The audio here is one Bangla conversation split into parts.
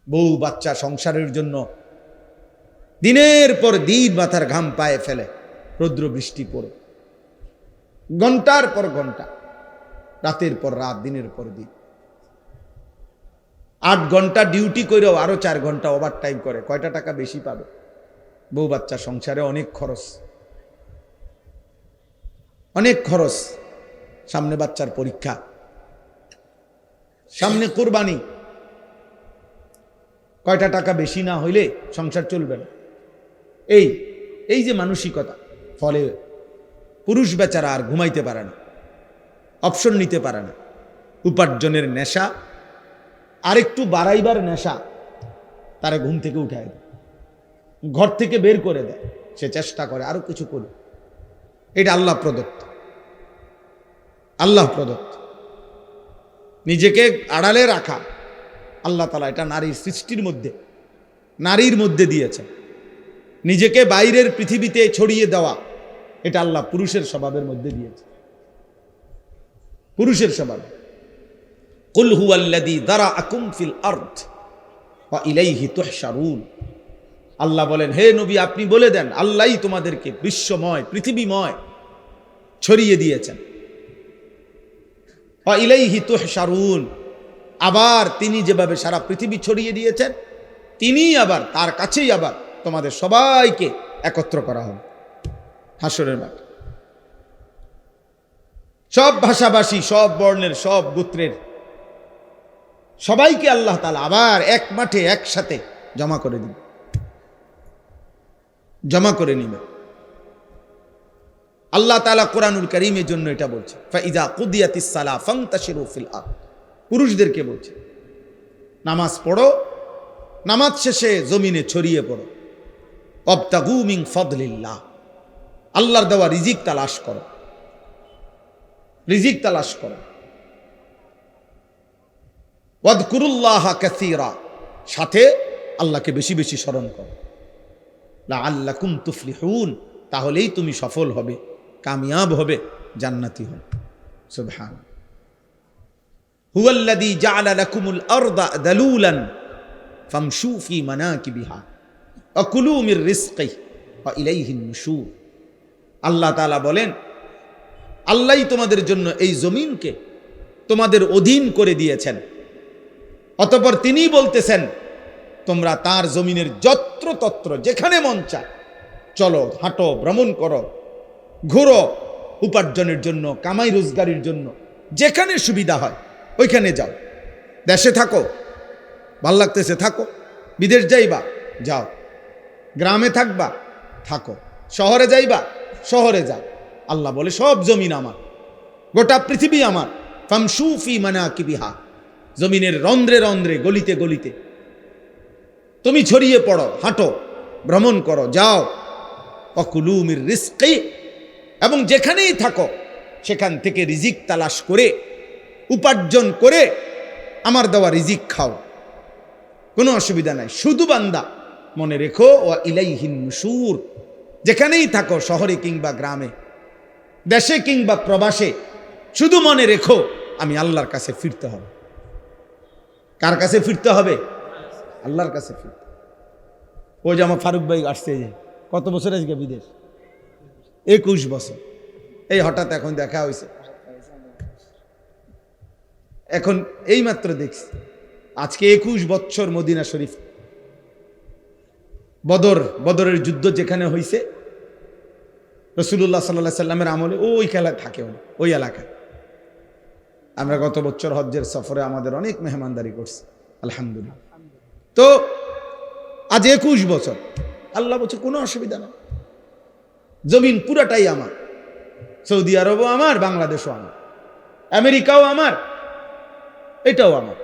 বউ বাচ্চা সংসারের জন্য দিনের পর দিন মাথার ঘাম পায়ে ফেলে, রৌদ্র বৃষ্টি পড়ে, ঘন্টার পর ঘন্টা, রাতের পর রাত, দিনের পর দিন, 8 ঘন্টা ডিউটি করেও আরো 4 ঘন্টা ওভার টাইম করে, কয়টা টাকা বেশি পাবে? বউ বাচ্চা সংসারে অনেক খরচ, অনেক খরচ। সামনে বাচ্চার পরীক্ষা, সামনে কোরবানি, কয়টা টাকা বেশি না হইলে সংসার চলবে না। এই যে মানসিকতা, ফলে পুরুষ বেচারা আর ঘুমাইতে পারে না, অপশন নিতে পারে না। উপার্জনের নেশা, আরেকটু বাড়াইবার নেশা তারা ঘুম থেকে উঠায় দেয়, ঘর থেকে বের করে দেয়। সে চেষ্টা করে আরো কিছু করুক। এটা আল্লাহ প্রদত্ত, আল্লাহ প্রদত্ত। নিজেকে আড়ালে রাখা আল্লাহ তাআলা এটা নারীর সৃষ্টির মধ্যে, নারীর মধ্যে দিয়েছে। নিজেকে বাইরের পৃথিবীতে ছড়িয়ে দেওয়া এটা আল্লাহ পুরুষের স্বভাবের মধ্যে দিয়েছে, পুরুষের স্বভাব। কুল হুয়াল্লাযী যারাআকুম ফিল আরদ ওয়া ইলাইহি তুহশারুন। আল্লাহ বলেন, হে নবী আপনি বলে দেন, আল্লাহই তোমাদেরকে বিশ্বময়, পৃথিবীময় ছড়িয়ে দিয়েছেন। ওয়া ইলাইহি তুহশারুন, আবার তিনি যেভাবে সারা পৃথিবী ছড়িয়ে দিয়েছেন, তিনিই আবার তার কাছেই আবার তোমাদের সবাইকে একত্র করা হবে হাসরের মাঠে। সব ভাষাভাষী, সব বর্ণের, সব গোত্রের সবাইকে আল্লাহ তাআলা আবার এক মাঠে একসাথে জমা করে দিবে, জমা করে নিবে। আল্লাহ তাআলা কোরআনুল কারীমের জন্য এটা বলছে, ফাইযা কুদিয়াতিস সালাহ ফান্তাশিরু ফিল আরদ। পুরুষদেরকে বলছে নামাজ পড়ো, নামাজ শেষে জমিনে ছড়িয়ে পড়ো। ওয়াবতাগু মিন ফাদলিল্লাহ, আল্লাহর দেওয়া রিজিক তালাশ করো, রিজিক তালাশ করো। ওয়াযকুরুল্লাহা কাসীরা, সাথে আল্লাহকে বেশি বেশি স্মরণ করো। লাআল্লাকুম তুফলিহুন, তাহলেই তুমি সফল হবে, কামিয়াব হবে, জান্নাতি হবে। সুবহানাল্লাহ। হুয়াল্লাযী জাআলা লাকুমুল আরদা দালুলান ফামশু ফি মানাকিবিহা ওয়া কুলু মির রিজকিহি ওয়া ইলাইহিন নুশুর। আল্লাহ তাআলা বলেন, আল্লাহই তোমাদের জন্য এই জমিনকে তোমাদের অধীন করে দিয়েছেন। অতঃপর তিনিই বলতেছেন, তোমরা তার জমিনের যত্র তত্র যেখানে মন চায় চলো, হাঁটো, ভ্রমণ করো, ঘুরো, উপার্জনের জন্য, কামাই রোজগারের জন্য যেখানে সুবিধা হয় ওইখানে যাও। দেশে থাকো, ভাল লাগতেছে থাকো, বিদেশ যাইবা যাও, গ্রামে থাকবা থাকো, শহরে যাইবা শহরে যাও। আল্লাহ বলে সব জমিন আমার, গোটা পৃথিবী আমার। ফামশু ফি মানাকিবিহা, জমিনের রন্ধ্রে রন্ধ্রে, গলিতে গলিতে তুমি ছড়িয়ে পড়ো, হাঁটো, ভ্রমণ করো, যাও। ওয়াকুলু মির রিজকি, এবং যেখানেই থাকো সেখান থেকে রিজিক তালাশ করে, উপার্জন করে আমার দেওয়া রিজিক খাও, কোনো অসুবিধা নাই। শুধু বান্দা মনে রেখো, ওয়া ইলাইহিন নুশুর, যেখানেই থাকো, শহরে কিংবা গ্রামে, দেশে কিংবা প্রবাসে, শুধু মনে রেখো আমি আল্লাহর কাছে ফিরতে হবে। কার কাছে ফিরতে হবে? আল্লাহর কাছে ফিরতে। ওই যে আমার ফারুক ভাই আসছে, যে কত বছর আজকে বিদেশ? 21 বছর। এই হঠাৎ এখন দেখা হয়েছে, এখন এই মাত্র দেখছি। আজকে 21 বছর মদিনা শরীফ, বদরের যুদ্ধ যেখানে হয়েছে, রাসূলুল্লাহ সাল্লাল্লাহু আলাইহি সাল্লামের আমলে ওই খেলা থাকে, ওই এলাকায়। আমরা গত বছর হজ্জের সফরে আমাদের অনেক মেহমানদারি করছি, আলহামদুলিল্লাহ। তো আজ 21 বছর, আল্লাহ বলছে কোনো অসুবিধা না, জমিন পুরাটাই আমার। সৌদি আরবও আমার, বাংলাদেশও আমার, আমেরিকাও আমার, এটাও আমার,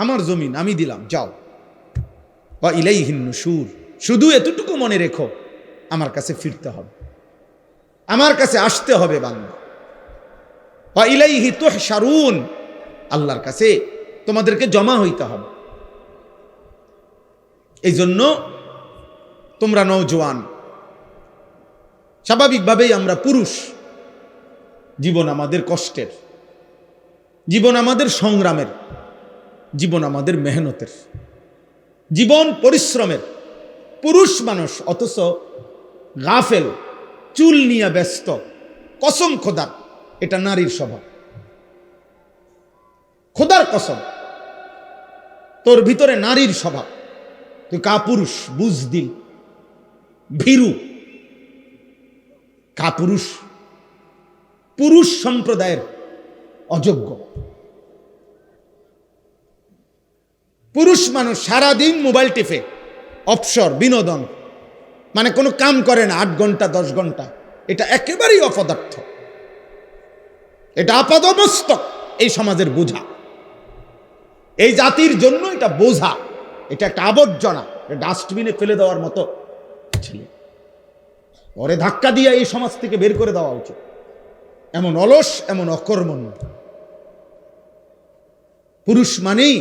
আমার জমিন আমি দিলাম, যাও। ওয়া ইলাইহিন নুশুর, শুধু এতটুকু মনে রেখো আমার কাছে ফিরতে হবে, আমার কাছে আসতে হবে বান্দা। ওয়া ইলাইহি তুহশারুন, আল্লাহর কাছে তোমাদেরকে জমা হইতে হবে। এই জন্য তোমরা নওজোয়ান, স্বাভাবিকভাবেই আমরা পুরুষ, জীবন আমাদের কষ্টের, জীবন আমাদের সংগ্রামের, জীবন আমাদের মেহনতের। জীবন পরিশ্রমের পুরুষ মানুষ, অথচ গাফেল, চুল নিয়ে ব্যস্ত। কসম খোদার, এটা নারীর স্বভাব। খোদার কসম, তোর ভিতরে নারীর স্বভাব। তুই কাপুরুষ, বুজদিল, ভীরু, কাপুরুষ, পুরুষ সম্প্রদায়ের অযোগ্য। পুরুষ মানুষ সারাদিন মোবাইল টিপে, অবসর, বিনোদন, মানে কোনো কাম করে না 8 ঘন্টা 10 ঘন্টা। এটা একেবারেই অপদার্থ, এটা আপাদমস্তক এই সমাজের বোঝা, এই জাতির জন্য এটা বোঝা, এটা একটা আবর্জনা, ডাস্টবিনে ফেলে দেওয়ার মতো ছেলে। পরে ধাক্কা দিয়ে এই সমাজ থেকে বের করে দেওয়া উচিত। এমন অলস, এমন অকর্মণ্য। পুরুষ মানেই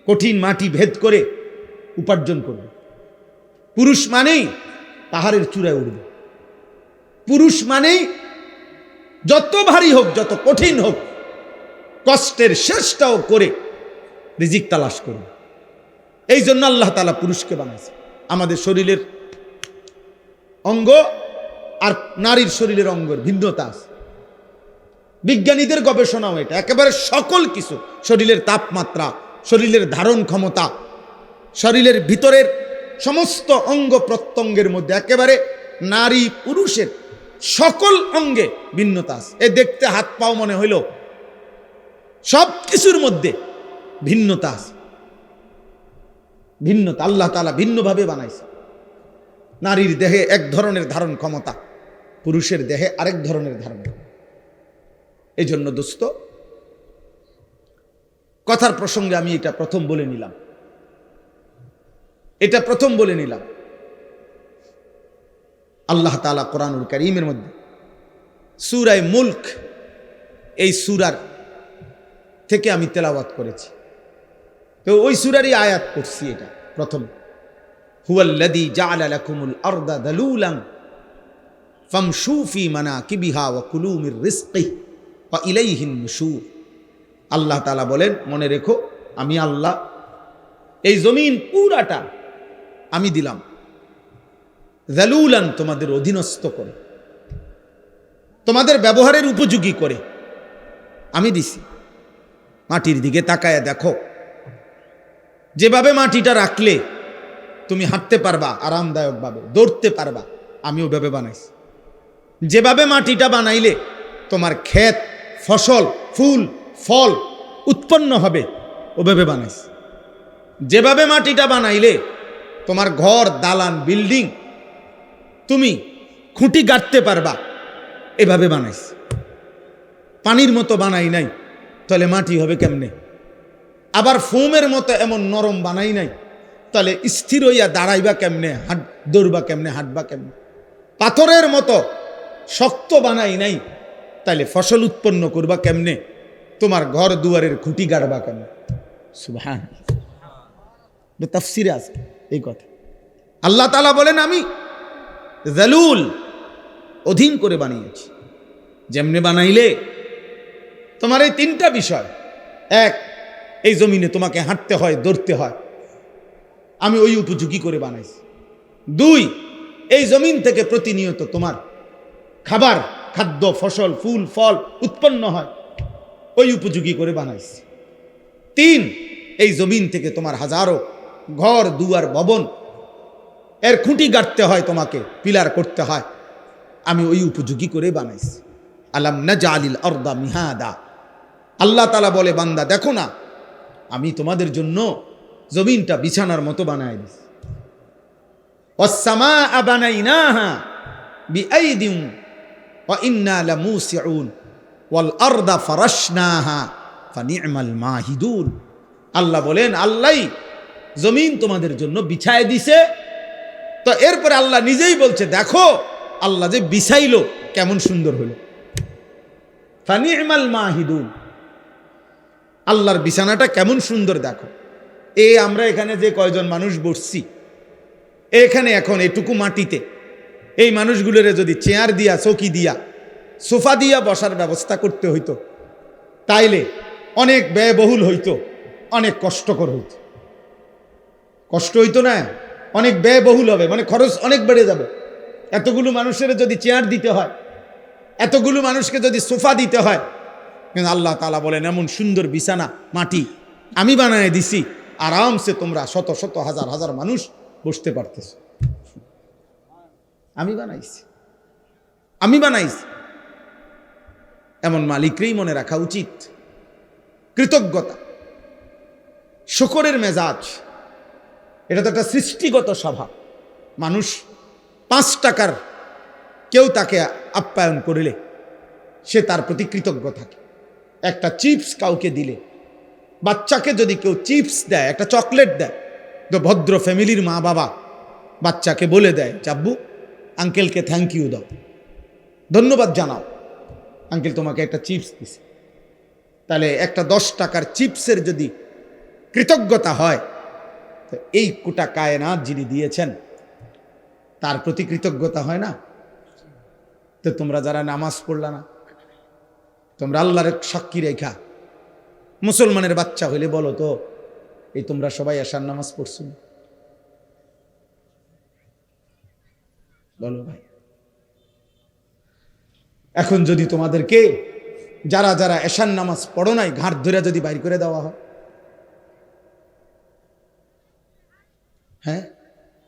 কঠিন মাটি ভেদ করে উপার্জন করবে। পুরুষ মানেই পাহাড়ের চূড়ায় উঠবে। পুরুষ মানেই যত ভারী হোক, যত কঠিন হোক, কষ্টের শেষটাও করে রিজিক তালাশ করবে। এই জন্য আল্লাহ তাআলা পুরুষকে বানাইছে। আমাদের শরীরের অঙ্গ আর নারীর শরীরের অঙ্গের ভিন্নতা আছে। বিজ্ঞানীদের গবেষণাও এটা, একেবারে সকল কিছু, শরীরের তাপমাত্রা, শরীরের ধারণ ক্ষমতা, শরীরের ভিতরের সমস্ত অঙ্গ প্রত্যঙ্গের মধ্যে একেবারে নারী পুরুষের সকল অঙ্গে ভিন্নতা আছে। এ দেখতে হাত পাও মনে হইল, সব কিছুর মধ্যে ভিন্নতা আছে। ভিন্নতা আল্লাহ তাআলা ভিন্নভাবে বানাইছে। নারীর দেহে এক ধরনের ধারণ ক্ষমতা, পুরুষের দেহে আরেক ধরনের ধারণ ক্ষমতা। এই জন্য দোস্ত, কথার প্রসঙ্গে আমি এটা প্রথম বলে নিলাম, আল্লাহ তাআলা কোরআনুল কারীমের মধ্যে সূরা মুলক, এই সূরার থেকে আমি তেলাওয়াত করেছি। তো ওই সূরারই আয়াত পড়ছি। এটা প্রথম, হুয়াল্লাযী জাআলা লাকুমুল আরদা দালুলান ফামশু ফি মানাকিবিহা ওয়া কুলু মির রিজকিহি ওয়া ইলাইহিন নুশুর। আল্লাহ তাআলা বলেন, মনে রেখো, আমি আল্লাহ এই জমিন পুরাটা আমি দিলাম যালুলান, তোমাদের অধীনস্থ করে, তোমাদের ব্যবহারের উপযোগী করে আমি দিছি। মাটির দিকে তাকায়া দেখো, যেভাবে মাটিটা রাখলে তুমি হাঁটতে পারবা আরামদায়কভাবে, দৌড়তে পারবা, আমি ওভাবে বানাইছি। যেভাবে মাটিটা বানাইলে তোমার ক্ষেত, ফসল, ফুল, ফল উৎপন্ন হবে, ওভাবে বানাইছি। যেভাবে মাটিটা বানাইলে তোমার ঘর, দালান, বিল্ডিং তুমি খুঁটি গাঁথতে পারবা, এভাবে বানাইছি। পানির মতো বানাই নাই, তাহলে মাটি হবে কেমনে? আবার ফোমের মতো এমন নরম বানাই নাই, তাহলে স্থির হইয়া দাঁড়াইবা কেমনে, দৌড়বা কেমনে, হাঁটবা কেমনে? পাথরের মতো শক্ত বানাই নাই, তাহলে ফসল উৎপন্ন করবা কেমনে? তোমার ঘর দুয়ারের খুঁটি গাড়বা কেমনে? সুবহানাল্লাহ, তাফসিরে আছে এই কথা। আল্লাহ তাআলা বলেন, আমি যালুল, অধীন করে বানিয়েছি। যেমনে বানাইলে তোমার এই 3টা বিষয়, এক, এই জমিনে তোমাকে হাঁটতে হয়, দৌড়তে হয়, আমি ওই উপযোগী করে বানাইছি। 2, এই জমিন থেকে প্রতিনিয়ত তোমার খাবার, খাদ্য, ফসল, ফুল, ফল উৎপন্ন হয়, ওই উপযোগী করে বানাইছি। 3, এই জমিন থেকে তোমার হাজারো ঘর, দুয়ার, ভবন, এর খুঁটি গাঁথতে হয়, তোমাকে পিলার করতে হয়, আমি ওই উপযোগী করে বানাইছি। আলাম নাজআলিল আরদা মিহাদা। আল্লাহ তাআলা বলে, বান্দা দেখো না, আমি তোমাদের জন্য জমিনটা বিছানার মতো বানাই দিছি। ওয়াস-সামাআ বানাইনাহা বিআইদিন ওয়া ইন্না লামুসিউন ওয়াল আরদা ফারাশনাহা ফানি'মাল মাহিদুন। আল্লাহ বলেন, আল্লাহই জমিন তোমাদের জন্য বিছায় দিছে। তো এরপরে আল্লাহ নিজেই বলছে, দেখো আল্লাহ যে বিছাইলো কেমন সুন্দর হলো। ফানি'মাল মাহিদুন, আল্লাহর বিছানাটা কেমন সুন্দর দেখো। আমরা এখানে যে কয়জন মানুষ বসছি, এখানে এখন এটুকু মাটিতে এই মানুষগুলোরে যদি চেয়ার দিয়া, চৌকি দিয়া, সোফা দিয়া বসার ব্যবস্থা করতে হইতো, তাইলে অনেক ব্যয়বহুল হইতো, অনেক কষ্টকর হইতো। কষ্ট হইতো না, অনেক ব্যয়বহুল হবে, মানে খরচ অনেক বেড়ে যাবে। এতগুলো মানুষের যদি চেয়ার দিতে হয়, এতগুলো মানুষকে যদি সোফা দিতে হয়, কিন্তু আল্লাহ তাআলা বলেন এমন সুন্দর বিছানা মাটি আমি বানায় দিছি, আরামসে তোমরা শত শত হাজার হাজার মানুষ বসতে পারতেছ। আমি বানাইছি, আমি বানাইছি। এমন মালিককেই মনে রাখা উচিত। কৃতজ্ঞতা, শুকরের মেজাজ, এটা তো একটা সৃষ্টিগত স্বভাব। মানুষ 5 টাকার কেউ তাকে আপ্যায়ন করলে সে তার প্রতি কৃতজ্ঞ থাকে। একটা চিপস কাউকে দিলে, বাচ্চাকে যদি কেউ চিপস দেয়, একটা চকলেট দেয়, তো ভদ্র ফ্যামিলির মা বাবা বাচ্চাকে বলে দেয়, চাব্বু আঙ্কেলকে থ্যাংক ইউ দাও, ধন্যবাদ জানাও, আঙ্কেল তোমাকে একটা চিপস দিছে। তাহলে একটা 10 টাকার চিপসের যদি কৃতজ্ঞতা হয়, তো এই কোটা কায়নাত যিনি দিয়েছেন তার প্রতি কৃতজ্ঞতা হয় না? তো তোমরা যারা নামাজ পড়লা না, তোমরা আল্লাহর সাক্ষী রেখা মুসলমানের বাচ্চা হইলে বলো তো, এই তোমরা সবাই এশার নামাজ পড়ছো? বলো ভাই। এখন যদি তোমাদেরকে যারা যারা এশার নামাজ পড়ো নাই ঘাট ধরে যদি বাইর করে দেওয়া হয়, হ্যাঁ,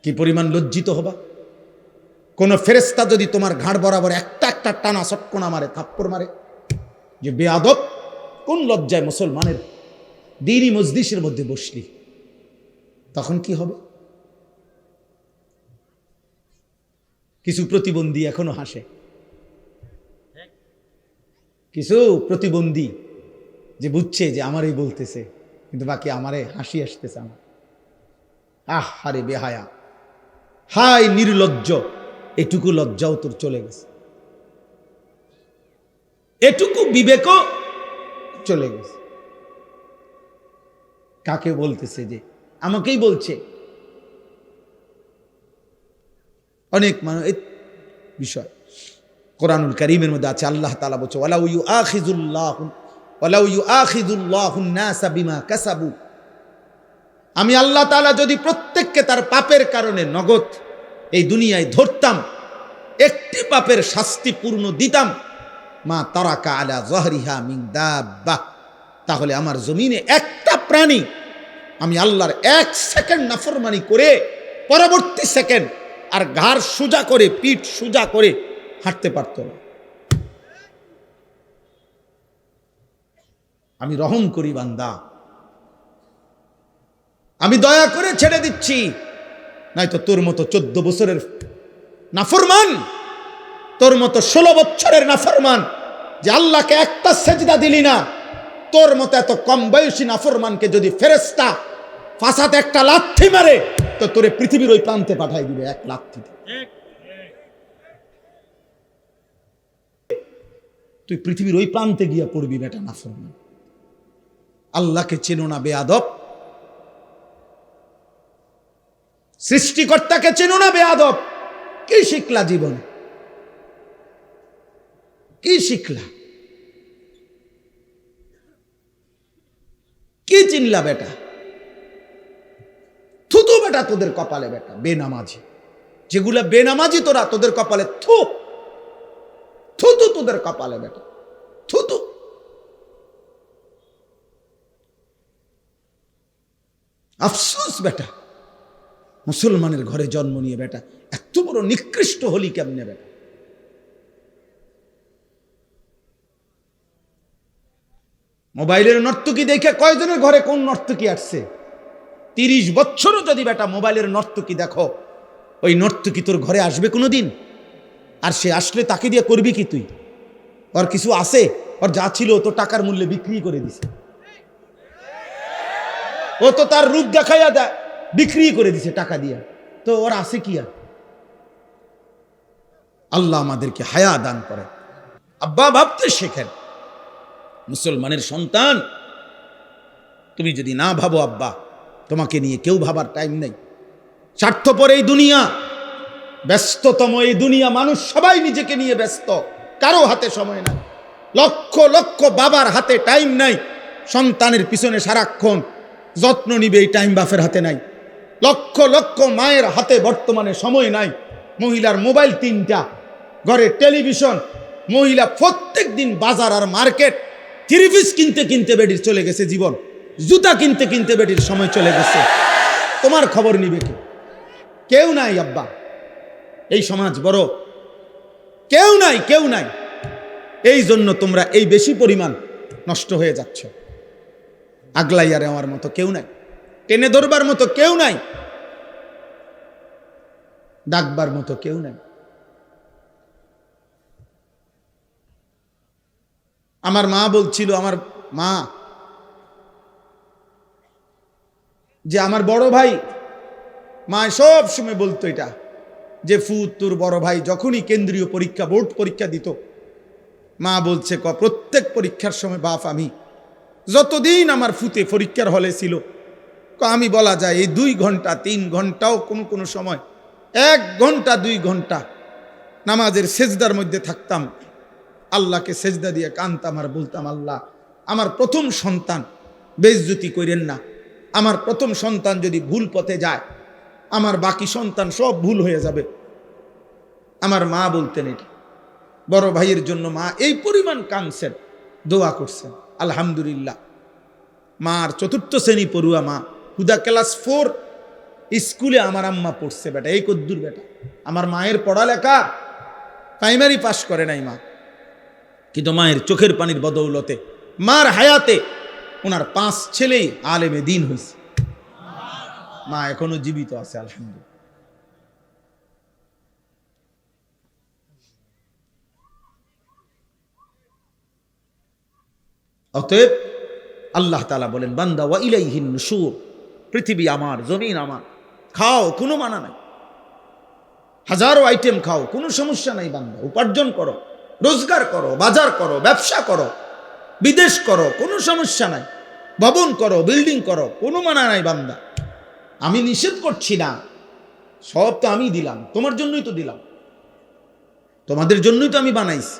কি পরিমাণ লজ্জিত হবা? কোন ফেরেশতা যদি তোমার ঘাড় বরাবর একটা একটা টানা চটকনা মারে, থাপ্পড় মারে, যে বেয়াদব, কোন লজ্জায় মুসলমানের দ্বীনি মজলিসের মধ্যে বসলি, তখন কি হবে? কিছু প্রতিবন্ধী এখনো হাসে, কিছু প্রতিবন্ধী যে বুঝছে যে আমারই বলতেছে, কিন্তু বাকি আমারে হাসি আসতেছে আমার। আহারে বেহায়া, হাই নির্লজ্জ, এটুকু লজ্জাও তোর চলে গেছে, এটুকু বিবেকও চলে গেছে। কাকে বলতেছে? যে আমাকেই বলছে। অনেক মানুষ এই বিষয় কোরআনুল কারীমের মধ্যে আছে, আল্লাহ তাআলা বলছে ওয়ালাউ ইউআখিযুল্লাহুন নাসা বিমা কাসাবু, আমি আল্লাহ তাআলা যদি প্রত্যেককে তার পাপের কারণে নগদ এই দুনিয়ায় ধরতাম, একটি পাপের শাস্তি পূর্ণ দিতাম, মা তারাকা আলা যাহরিহা মিন দাব্বা, তাহলে আমার জমিনে একটা প্রাণী আমি আল্লাহর 1 সেকেন্ড নাফরমানি করে পরবর্তী সেকেন্ড আর ঘাড় সোজা করে, পিঠ সোজা করে হাঁটতে পারত না। আমি রহম করি বান্দা, আমি দয়া করে ছেড়ে দিচ্ছি, নয়তো তোর মতো 14 বছরের নাফরমান, তোর মতো 16 বছরের নাফরমান যে আল্লাহকে একটা সেজদা দিলি না, তোর মতো এত কম বয়সী নাফরমানকে যদি ফেরেশতা ফাসাতে একটা লাথি মারে, তো তোরে পৃথিবীর ওই প্রান্তে পাঠাই দিবে এক লাথিতে। তুই পৃথিবীর ওই প্রান্তে গিয়া পড়বি বেটা নাফরমান। আল্লাহকে চেনো না বেয়াদব, সৃষ্টিকর্তাকে চেনো না বেয়াদব। কি শিখলা জীবনে? কি শিখলা? কি চিনলা বেটা? থুতু বেটা তোদের কপালে বেটা, বেনামাজি যেগুলা বেনামাজি, তোরা তোদের কপালে থু, থুতু তোদের কপালে বেটা, থুতু। আফসোস বেটা, মুসলমানের ঘরে জন্ম নিয়ে বেটা এত বড় নিকৃষ্ট হলি কেমনে বেটা? মোবাইলের নর্তকী দেখে কয়জনের ঘরে কোন নর্তকী আসছে? 30 বছরও যদি বেটা মোবাইলের নর্তকী দেখো, ওই নর্তকী তোর ঘরে আসবে কোনোদিন? আর সে আসলে তাকে দিয়ে করবি কি তুই? ওর কিছু আছে? ওর যা ছিল তো টাকার মূল্যে বিক্রি করে দিছে, ও তো তার রূপ দেখাইয়া দেয় বিক্রি করে দিছে টাকা দিয়া, তো ওর আছে কি আর? আল্লাহ আমাদেরকে হায়া দান করে। আব্বা ভাবতে শেখেন, মুসলমানের সন্তান তুমি যদি না ভাবো আব্বা, তোমাকে নিয়ে কেউ ভাবার টাইম নেই। স্বার্থপর এই দুনিয়া, ব্যস্ততম এই দুনিয়া, মানুষ সবাই নিজেকে নিয়ে ব্যস্ত, কারো হাতে সময় নাই। লক্ষ লক্ষ বাবার হাতে টাইম নাই, সন্তানের পিছনে সারাক্ষণ যত্ন নিবে এই টাইম বাপের হাতে নাই। লক্ষ লক্ষ মায়ের হাতে বর্তমানে সময় নাই, মহিলার মোবাইল 3টা, ঘরে টেলিভিশন, মহিলা প্রত্যেক দিন বাজার আর মার্কেট, 3 পিস কিনতে কিনতে বেডির চলে গেছে জীবন, জুতা কিনতে কিনতে বেডির সময় চলে গেছে। তোমার খবর নিবে কে? কেউ নাই আব্বা, এই সমাজ বড়, কেউ নাই, কেউ নাই। এই জন্য তোমরা এই বেশি পরিমাণ নষ্ট হয়ে যাচ্ছ। আগলাইয়া নেওয়ার মতো কেউ নাই, টেনে ধরবার মতো কেউ নাই, ডাকবার মতো কেউ নাই। আমার মা বলছিল, আমার মা, যে আমার বড় ভাই, মা সব সময় বলতো এটা, যে ফুত তোর বড় ভাই যখনই কেন্দ্রীয় পরীক্ষা, বোর্ড পরীক্ষা দিত, মা বলছে প্রত্যেক পরীক্ষার সময় বাপ আমি, যতদিন আমার ফুতে পরীক্ষার হলে ছিল, আমি বলা যায় এই 2 ঘন্টা 3 ঘন্টাও কোনো কোনো সময় 1 ঘন্টা 2 ঘন্টা নামাজের সেজদার মধ্যে থাকতাম, আল্লাহকে সেজদা দিয়ে কানতাম আর বলতাম, আল্লাহ আমার প্রথম সন্তান বেইজ্জতি করেন না, আমার প্রথম সন্তান যদি ভুল পথে যায়, আমার বাকি সন্তান সব ভুল হয়ে যাবে। আমার মা বলতেন এটা, বড় ভাইয়ের জন্য মা এই পরিমাণ কাঁদছেন, দোয়া করছেন। আলহামদুলিল্লাহ, মার 4র্থ শ্রেণী পড়ুয়া মা, হুদা ক্লাস 4 স্কুলে আমার আম্মা পড়ছে বেটা, এই কদ্দুর বেটা। আমার মায়ের পড়ালেখা প্রাইমারি পাশ করে নাই মা, কিন্তু মায়ের চোখের পানির বদৌলতে, মার হায়াতে ওনার 5 ছেলেই আলেমে দিন হয়েছে। মা এখনো জীবিত আছে, আলহামদুলিল্লাহ। অতএব আল্লাহ তাআলা বলেন, বান্দা ওয়া ইলাইহিন নুশুর, পৃথিবী আমার, জমিন আমার, খাও কোনো মানা নাই, হাজারো আইটেম খাও, কোনো সমস্যা নাই বান্দা, উপার্জন করো, রোজগার করো, বাজার করো, ব্যবসা করো, বিদেশ করো, কোনো সমস্যা নাই, ভবন করো, বিল্ডিং করো, কোনো মানা নাই বান্দা। আমি নিষেধ করছি না, সব তো আমি দিলাম, তোমার জন্যই তো দিলাম, তোমাদের জন্যই তো আমি বানাইছি।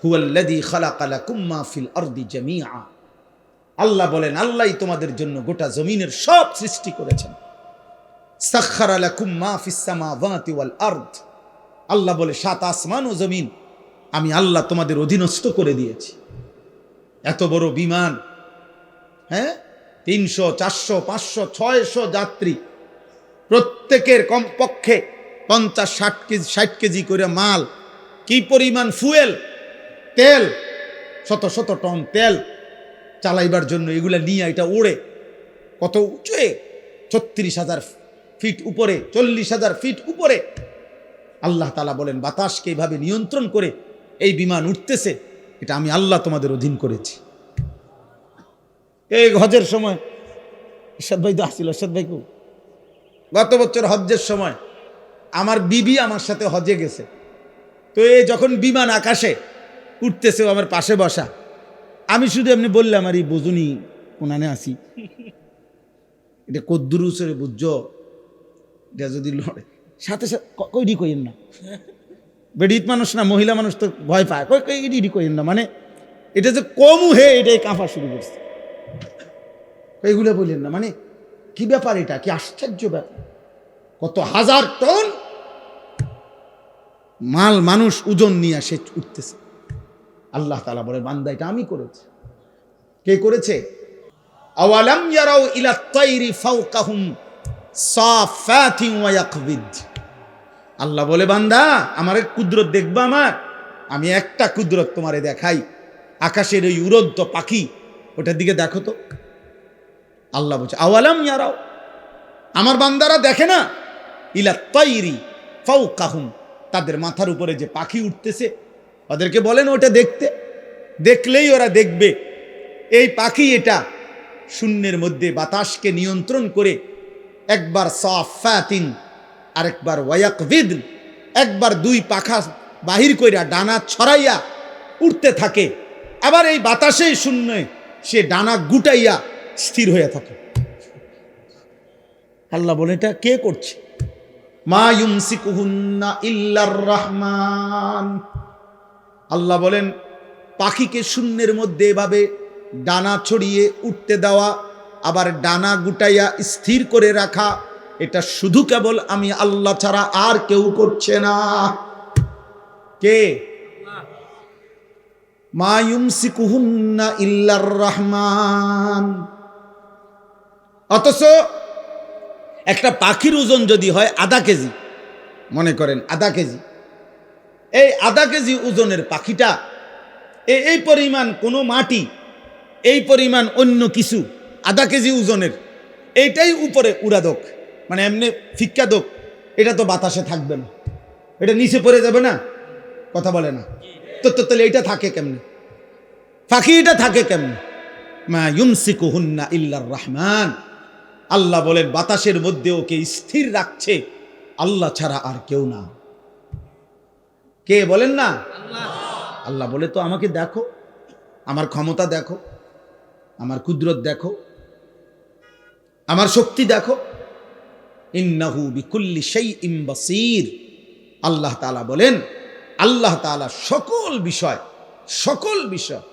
হুয়াল্লাযী খালাকা লাকুম মা ফিল আরদি জামিআ, আল্লাহ বলেন, আল্লাহই তোমাদের জন্য গোটা জমিনের সব সৃষ্টি করেছেন। সাখখারা লাকুম মা ফিস সামাওয়াতি ওয়াল আরদ, আল্লাহ বলে 7 আসমান ও জমিন আমি আল্লাহ তোমাদের অধীনস্থ করে দিয়েছি। এত বড় বিমান, হ্যাঁ, 300 400 500 600 যাত্রী, প্রত্যেকের কমপক্ষে 50 60 কেজি করে মাল, কি পরিমাণ ফুয়েল, তেল, শত শত টন তেল চালাইবার জন্য এগুলা নিয়ে এটা ওড়ে কত উঁচুয়ে, 36,000 ফিট উপরে, 40,000 ফিট উপরে। আল্লাহ তাআলা বলেন, বাতাসকে এইভাবে নিয়ন্ত্রণ করে এই বিমান উঠতেছে, এটা আমি আল্লাহ তোমাদের অধীন করেছি। এই হজের সময় ইরশাদ ভাই তো আসছিল, ইরশাদ ভাই কো, গত বছর হজ্জের সময় আমার বিবি আমার সাথে হজে গেছে, তো এই যখন বিমান আকাশে উঠতেছে, আমার পাশে বসা, আমি শুধু এমনি বললাম, আর এই বোঝুনি কোনানে আসি, এটা কদ্দুর উচরে বুঝছো, এটা যদি লড়ে সাথে সাথে কইডি কইেন না, বেডিত মানুষ না, মহিলা মানুষ তো ভয় পায়, কইডি কইেন না, মানে এটা যে কমু হে, এটাই কাঁপা শুরু করছে, এইগুলো বললেন না, মানে কি ব্যাপার, এটা কি আশ্চর্য ব্যাপার, কত হাজার টন মাল মানুষ ওজন নিয়ে সে উঠতেছে। আল্লাহ তাআলা বলে, বান্দা এটা আমি করেছি। কে করেছে? আওয়ালাম ইয়ারাউ ইলা তাইরি ফাওকাহুম সাফাতিন ওয়া ইয়াকবিদ, আল্লাহ বলে, বান্দা আমার কুদরত দেখবা, আমি একটা কুদরত তোমারে দেখাই, আকাশের ওই উড়ন্ত পাখি, ওটার দিকে দেখো তো। আল্লাহ বলছে, আওয়ালাম ইয়ারাউ, আমার বান্দারা দেখে না, ইলা তাইরি ফাওকাহুম, তাদের মাথার উপরে যে পাখি উঠতেছে, ওদেরকে বলেন ওটা দেখতে, দেখলেই ওরা দেখবে এই পাখি এটা শূন্যের মধ্যে বাতাসকে নিয়ন্ত্রণ করে, একবার সাফাতিন আরেকবার ওয়ায়াকবিদ, একবার 2 পাখা বাহির কইরা ডানা ছড়াইয়া উঠতে থাকে, আবার এই বাতাসেই শূন্যে সে ডানা গুটাইয়া স্থির হয়ে থাকে। আল্লাহ বলে, এটা কে করছে? মা ইউমসিকুহুন্না ইল্লার রহমান, আল্লাহ বলেন, পাখিকে শূন্যের মধ্যে এভাবে ডানা ছড়িয়ে উঠতে দেওয়া, আবার ডানা গুটাইয়া স্থির করে রাখা, এটা শুধু কেবল আমি আল্লাহ ছাড়া আর কেউ করছে না। কে? মা ইউমসিকুহুন্না ইল্লার রহমান। অথচ একটা পাখির ওজন যদি হয় আধা কেজি, মনে করেন আধা কেজি, এই আধা কেজি ওজনের পাখিটা এই পরিমাণ কোনো মাটি, এই পরিমাণ অন্য কিছু আধা কেজি ওজনের, এইটাই উপরে উড়াদক, মানে এমনি ফিক্কা দোক, এটা তো বাতাসে থাকবে না, এটা নিচে পড়ে যাবে না, কথা বলে না তো। তাহলে এটা থাকে কেমনে? পাখি এটা থাকে কেমনে? মা ইউমসিকুহুন্না ইল্লার রহমান। আল্লাহ বলেন বাতাসের মধ্যে ওকে স্থির রাখছে আল্লাহ ছাড়া আর কেউ না। কে বলেন না? আল্লাহ বলে তো আমাকে দেখো, আমার ক্ষমতা দেখো, আমার কুদরত দেখো, আমার শক্তি দেখো। ইন্নাহু বিকুল্লি শাইইন বাসীর। আল্লাহ তাআলা বলেন, আল্লাহ তাআলা সকল বিষয়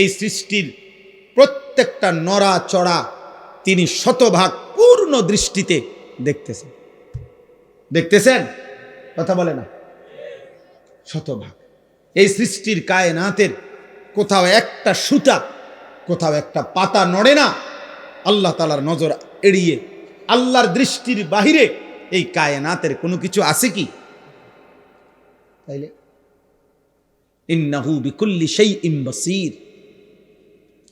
এই সৃষ্টির প্রত্যেকটা নড়া চড়া তিনি শতভাগ পূর্ণ দৃষ্টিতে দেখতেছেন। দেখতেছেন? কথা বলে না? শতভাগ। এই সৃষ্টির কায়নাতের কোথাও একটা সুতা, কোথাও একটা পাতা নড়ে না আল্লাহ তাআলার নজর এড়িয়ে। আল্লাহর দৃষ্টির বাহিরে এই কায়নাতের কোনো কিছু আছে কি? তাইলে ইন্নাহু বিকুল্লি শাইইন বাসীর।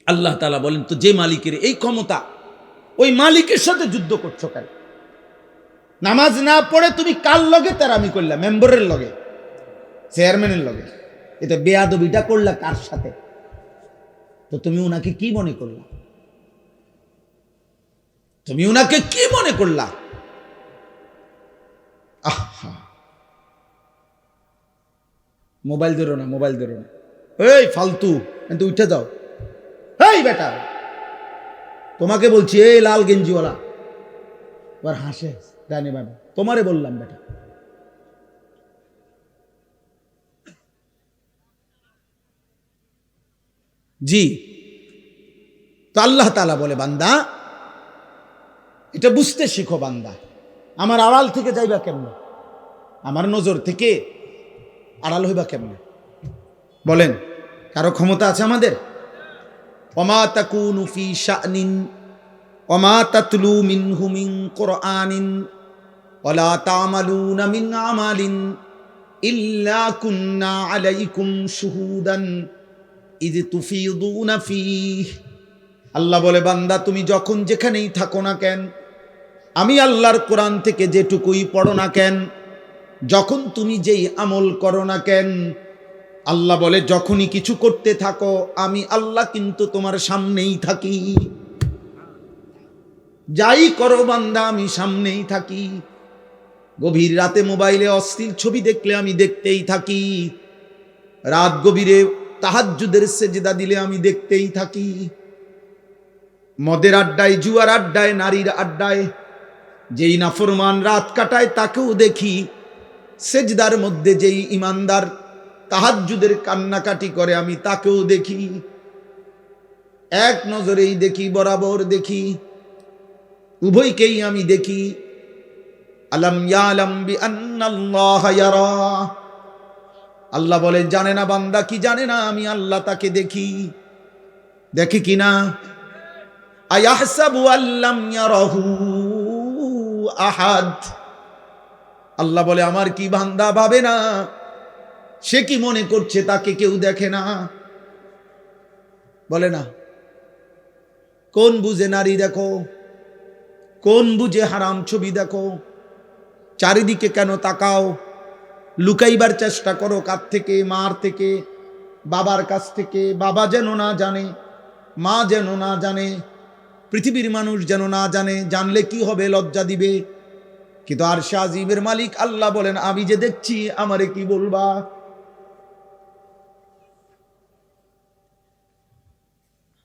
আল্লাহ তাআলা বলেন, তো যে মালিকের এই ক্ষমতা, ওই মালিকের সাথে যুদ্ধ করছো কেন? নামাজ না পড়ে তুমি কার লগে তেরামি করলা? মেম্বারের লগে, চেয়ারম্যানের লগে। এটা বেয়াদবিটা করলা কার সাথে? তো তুমি উনাকে কি মনে করলা? তুমি উনাকে কি মনে করলা? আহা, মোবাইল ধরো না, মোবাইল ধরো না, এই ফালতু, কিন্তু উঠে যাও। এই বেটা, তোমাকে বলছি, এই লাল গেঞ্জিওয়ালা, এবার হাসে ডানে বাবা, তোমারে বললাম বেটা। জি, তো আল্লাহ তাআলা বলে, বান্দা এটা বুঝতে শিখো। বান্দা আমার আড়াল থেকে যাইবা কেমনে? আমার নজর থেকে আড়াল হইবা কেমনে? বলেন, কারো ক্ষমতা আছে আমাদের? ওমা তাকুনু ফি শানিন ওমা তাতলু মিনহু মিন কুরআনিন ওয়ালা তা'মালুনা মিন আমালিন ইল্লা কুন্না আলাইকুম শুহুদান ইয তুফিদুনা ফীহ। আল্লাহ বলে, বান্দা তুমি যখন যেখানেই থাকো না কেন, আমি আল্লাহর কোরআন থেকে যেটুকুই পড়ো না কেন, যখন তুমি যেই আমল করো না কেন, আল্লাহ বলে যখনই কিছু করতে থাকো আমি আল্লাহ কিন্তু তোমার সামনেই থাকি। যাই করো বান্দা আমি সামনেই থাকি। গভীর রাতে মোবাইলে অশ্লীল ছবি দেখলে আমি দেখতেই থাকি। রাত গভীরে তাহাজ্জুদের সেজদা দিলে আমি দেখতেই থাকি। মদের আড্ডায়, জুয়ার আড্ডায়, নারীর আড্ডায় যেই নাফরমান রাত কাটায় তাকেও দেখি। সেজদার মধ্যে যেই ইমানদার তাহাজ্জুদের কান্নাকাটি করে আমি তাকেও দেখি। এক নজরেই দেখি, বরাবর দেখি, উভয়কেই আমি দেখি। আলাম ইয়ালাম বিআন্নাল্লাহা ইয়ারা। আল্লাহ বলে, জানে না বান্দা কি জানে না আমি আল্লাহ তাকে দেখি? দেখি কিনা? আয়াহসাবু আল্লাম ইয়ারাহু আহাদ। আল্লাহ বলে, আমার কি বান্দা ভাবে না? সে কি মনে করছে তাকে কেউ দেখে না? বলে না? কোন বুঝে নারী দেখো, কোন বুঝে হারাম ছবি দেখো? চারিদিকে কেন তাকাও? লুকাইবার চেষ্টা করো কার থেকে? মার থেকে, বাবার কাছ থেকে। বাবা যেন না জানে, মা যেন না জানে, পৃথিবীর মানুষ যেন না জানে। জানলে কি হবে? লজ্জা দিবে। কিন্তু আরশে আজিমের মালিক আল্লাহ বলেন, আমি যে দেখছি আমারে কি বলবা?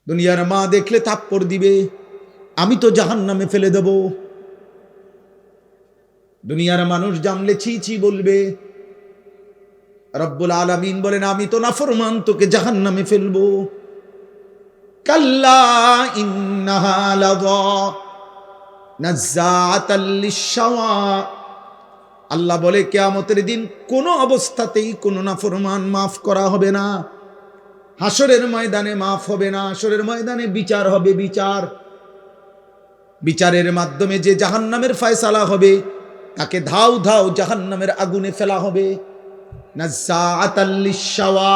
দুনিয়ার মা দেখলে থাপ্পড় দিবে, আমি তো জাহান্নামে ফেলে দেব। দুনিয়ার মানুষ জানলে ছি ছি বলবে। রব্বুল আলামিন বলেন, আমি তো নাফরমান, তোকে জাহান্নামে ফেলবো। কাল্লা ইন্নাহা লাযা। নাজ্জাআতাল লিশ-শাওয়া। আল্লাহ বলে কিয়ামতের দিন কোনো অবস্থাতেই কোনো নাফরমান মাফ করা হবে না। হাসরের ময়দানে মাফ হবে না। হাসরের ময়দানে বিচার হবে, বিচারের মাধ্যমে যে জাহান্নামের ফয়সালা হবে তাকে ধাও ধাও জাহান্নামের আগুনে ফেলা হবে। নাজ্জাআতাল লিশ-শাওয়া,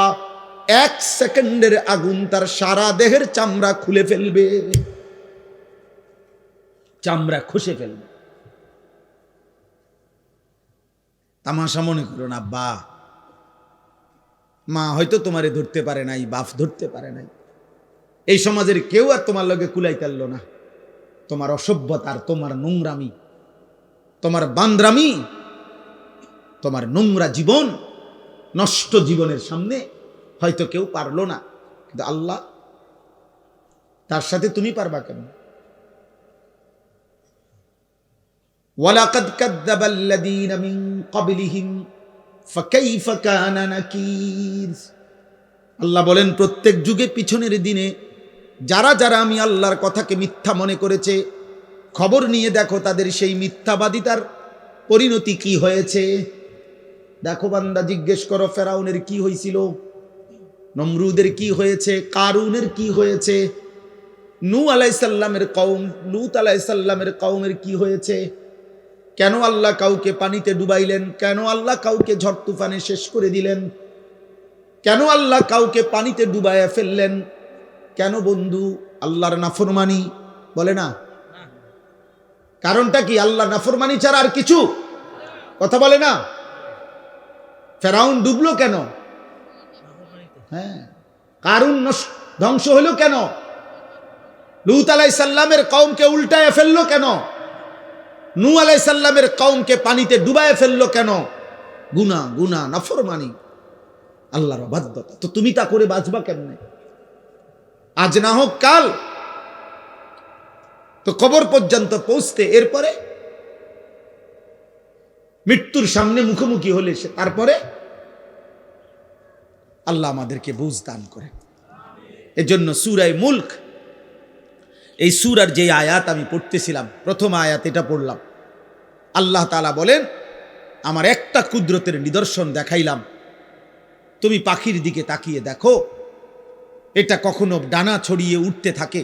1 সেকেন্ডের আগুন তার সারা দেহের চামড়া খুলে ফেলবে, চামড়া খসে ফেলবে। তামাশা মনে করো না আব্বা, মা হয়তো তোমারে ধরতে পারে নাই, বাপ ধরতে পারে নাই, এই সমাজের কেউ আর তোমার লগে কুলাই কাটল না। তোমার অসভ্যতার, তোমার নোংরামি, তোমার বান্দ্রামি, তোমার নোংরা জীবন, নষ্ট জীবনের সামনে হয়তো কেউ পারলো না, কিন্তু আল্লাহ, তার সাথে তুমি পারবা কেন? ওয়ালাকাদ কাযযাবাল্লাযীনা মিন ক্বাবলিহিম ফাকাইফা কানা নাকির। আল্লাহ বলেন প্রত্যেক যুগে পিছনের দিনে যারা যারা আমি আল্লাহর কথাকে মিথ্যা মনে করেছে, খবর নিয়ে দেখো তাদের সেই মিথ্যাবাদিতার পরিণতি কি হয়েছে। দেখো বান্দা, জিজ্ঞেস করো ফেরাউনের কি হয়েছিল, নমরুদের কি হয়েছে, কারুনের কি হয়েছে, নূহ আলাইহিস সালামের কওম, লূত আলাইহিস সালামের কওমের কি হয়েছে। কেন আল্লাহ কাউকে পানিতে ডুবাইলেন? কেন আল্লাহ কাউকে ঝড় তুফানে শেষ করে দিলেন? কেন আল্লাহ কাউকে পানিতে ডুবাইয়া ফেললেন? কেন বন্ধু? আল্লাহর নাফরমানি, বলে না? কারণটা কি? আল্লাহ নাফরমানি ছাড়া আর কিছু? কথা বলে না? ফেরাউন ডুবলো কেন? হ্যাঁ। কারুন ধ্বংস হলো কেন? লূত আলাইহিস সালামের কওমকে উল্টায় ফেললো কেন? নূহ আলাইহিস সালামের কওমকে পানিতে ডুবায় ফেললো কেন? গুনাহ, নাফরমানি, আল্লাহর অবাধ্যতা। তো তুমি তা করে বাঁচবা কেমনে? আজ না হোক কাল তো কবর পর্যন্ত পৌঁছতে, এরপরে মৃত্যুর সামনে মুখোমুখি হলে তারপরে আল্লাহ আমাদেরকে বুঝ দান করেন। এজন্য সূরা মুলক, এই সূরার যে আয়াত আমি পড়তেছিলাম, প্রথম আয়াত এটা পড়লাম। আল্লাহ তাআলা বলেন, আমার একটা কুদরতের নিদর্শন দেখাইলাম, তুমি পাখির দিকে তাকিয়ে দেখো, এটা কখনো ডানা ছড়িয়ে উঠতে থাকে,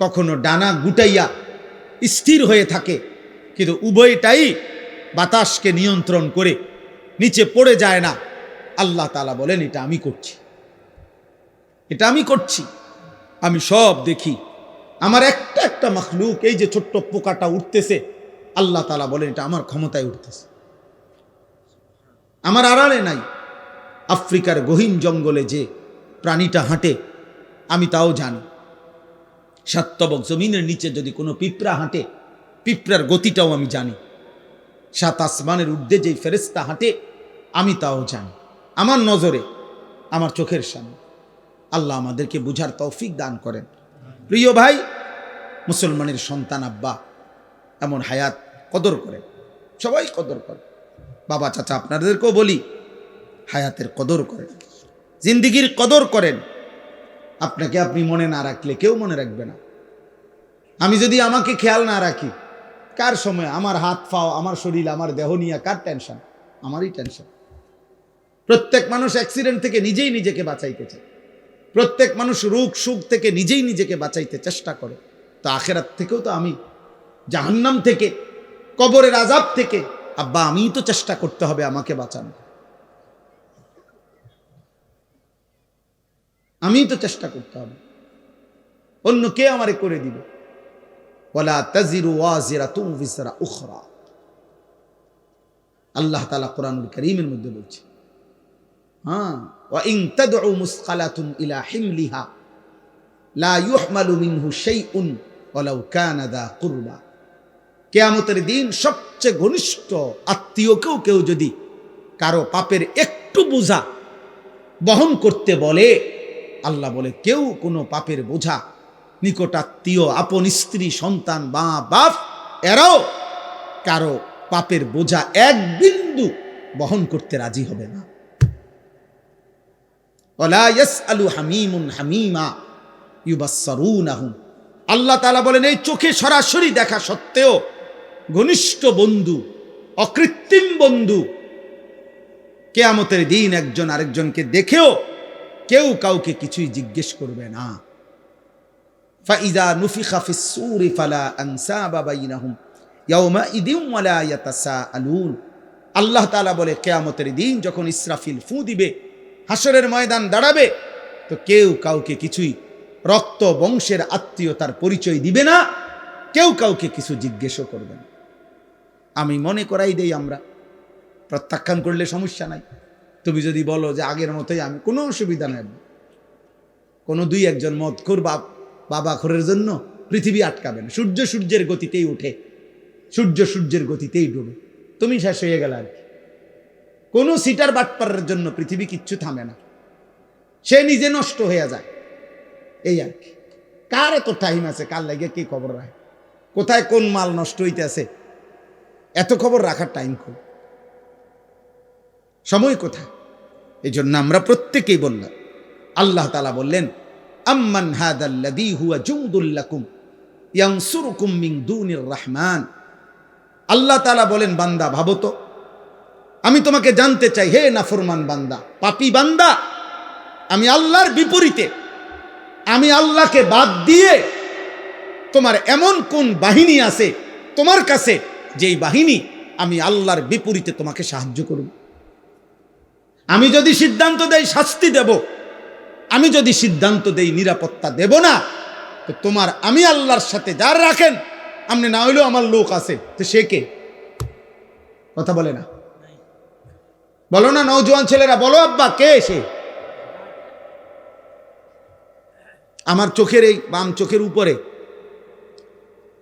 কখনো ডানা গুটাইয়া স্থির হয়ে থাকে, কিন্তু উভয়টাই বাতাসকে নিয়ন্ত্রণ করে নিচে পড়ে যায় না। আল্লাহ তাআলা বলেন, এটা আমি করছি, এটা আমি করছি, আমি সব দেখি। আমার একটা একটা মাখলুক, এই যে ছোট্ট পোকাটা উঠতেছে, আল্লাহ তাআলা বলেন এটা আমার ক্ষমতায় উঠতেছে, আমার আড়ালে নাই। আফ্রিকার গহীন জঙ্গলে যে প্রাণীটা হাঁটে আমি তাও জানি। সাতবক জমিনের নিচে যদি কোনো পিঁপড়া হাঁটে, পিঁপড়ার গতিটাও আমি জানি। সাত আসমানের ঊর্ধ্বে যেই ফেরেশতা হাঁটে আমি তাও জানি, আমার নজরে, আমার চোখের সামনে। আল্লাহ আমাদেরকে বুঝার তৌফিক দান করেন। প্রিয় ভাই, মুসলমানের সন্তান আব্বা এমন হায়াত কদর করেন, সবাই কদর করে। বাবা চাচা আপনাদেরকেও বলি, হায়াতের কদর করেন, জিন্দিগির কদর করেন। আপনাকে আপনি মনে না রাখলে কেউ মনে রাখবে না। আমি যদি আমাকে খেয়াল না রাখি, কার সময় আমার হাত পাও, আমার শরীর, আমার দেহ নিয়ে কার টেনশন? আমারই টেনশন। প্রত্যেক মানুষ অ্যাক্সিডেন্ট থেকে নিজেই নিজেকে বাঁচাইতে চায়, প্রত্যেক মানুষ রোগ সুখ থেকে নিজেই নিজেকে বাঁচাইতে চেষ্টা করে। তো আখেরাত থেকেও তো আমি, জাহান্নাম থেকে, কবরের আযাব থেকে, আব্বা আমিই তো চেষ্টা করতে হবে আমাকে বাঁচানো, আমিই তো চেষ্টা করতে হবে, অন্য কে আমারে করে দিবে? ওয়ালা তাজিরু ওয়াজিরাতুন বিজরা উখরা, আল্লাহ তাআলা কোরআনুল কারীমের মধ্যে বলছে। হ্যাঁ, ওয়া ইন তাদউ মুসকালাতুন ইলা হিমলিহা লা ইউহমালু মিনহু শাইউন ওয়ালাউ কানা দা কুরবা। কিয়ামতের দিন সবচেয়ে ঘনিষ্ঠ আত্মীয়কেও কেউ যদি কারো পাপের একটু বোঝা বহন করতে বলে, আল্লাহ বলে কেউ কোনো পাপের বোঝা, নিকটাত্মীয়, আপন স্ত্রী, সন্তান, মা বাপ, এরাও কারো পাপের বোঝা এক বিন্দু বহন করতে রাজি হবে না। ওয়ালা ইয়াসআলু হামীমুন হামীমা ইউবাসসারুনাহুম, আল্লাহ তাআলা বলেন এই চোখে সরাসরি দেখা সত্ত্বেও ঘনিষ্ঠ বন্ধু, অকৃত্রিম বন্ধু, কিয়ামতের দিন একজন আরেকজনকে দেখেও কেউ কাউকে কিছুই জিজ্ঞেস করবে না। ফাইযা নুফিখা ফিস-সূরি ফালা আনসাবা বাইনাহুম ইয়াওমাইযিন ওয়ালা ইয়াতাসাআলুন। আল্লাহ তাআলা বলে কিয়ামতের দিন যখন ইসরাফিল ফু দিবে, হাসরের ময়দান দাঁড়াবে, তো কেউ কাউকে কিছুই রক্ত বংশের আত্মীয়তার পরিচয় দিবে না, কেউ কাউকে কিছু জিজ্ঞেসও করবে না। আমি মনে করাই দেই, আমরা প্রত্যাখ্যান করলে সমস্যা নাই। তুমি যদি বলো যে আগের মতোই, আমি কোনো অসুবিধা নেই। কোনো দুই একজন মদখোর বাবা খোরের জন্য পৃথিবী আটকাবে না। সূর্য সূর্যের গতিতেই উঠে, সূর্য সূর্যের গতিতেই ডুবে, তুমি শেষ হয়ে গেল আর কি। কোনো সিটার বাটপারের জন্য পৃথিবী কিচ্ছু থামে না, সে নিজে নষ্ট হয়ে যায়, এই আর কি। কার এত টাইম আছে, কার লাগে কি খবর রাখে, কোথায় কোন মাল নষ্ট হইতেছে, এত খবর রাখার টাইম খুব সময় কোথায়? এই জন্য আমরা প্রত্যেকেই বললাম, আল্লাহ তাআলা বললেন আম্মান হাদাল্লাযী হুয়া জুনদুল লাকুম ইয়ানসুরুকুম মিন দুনির রহমান। আল্লাহ তাআলা বলেন, বান্দা ভাবো তো, আমি তোমাকে জানতে চাই, হে নাফরমান বান্দা, পাপী বান্দা, আমি আল্লাহর বিপরীতে, আমি আল্লাহকে বাদ দিয়ে তোমার এমন কোন বাহিনী আছে তোমার কাছে, যেই বাহিনী আমি আল্লাহর বিপরীতে তোমাকে সাহায্য করব? আমি যদি সিদ্ধান্ত দেই শাস্তি দেব, আমি যদি সিদ্ধান্ত দেই নিরাপত্তা দেব না, তো তোমার আমি আল্লাহর সাথে যার রাখেন, আপনি না হইলেও আমার লোক আছে, তো সে কে? কথা বলে না, বলো না নওজোয়ান ছেলেরা, বলো আব্বা, কে সে? আমার চোখের এই বাম চোখের উপরে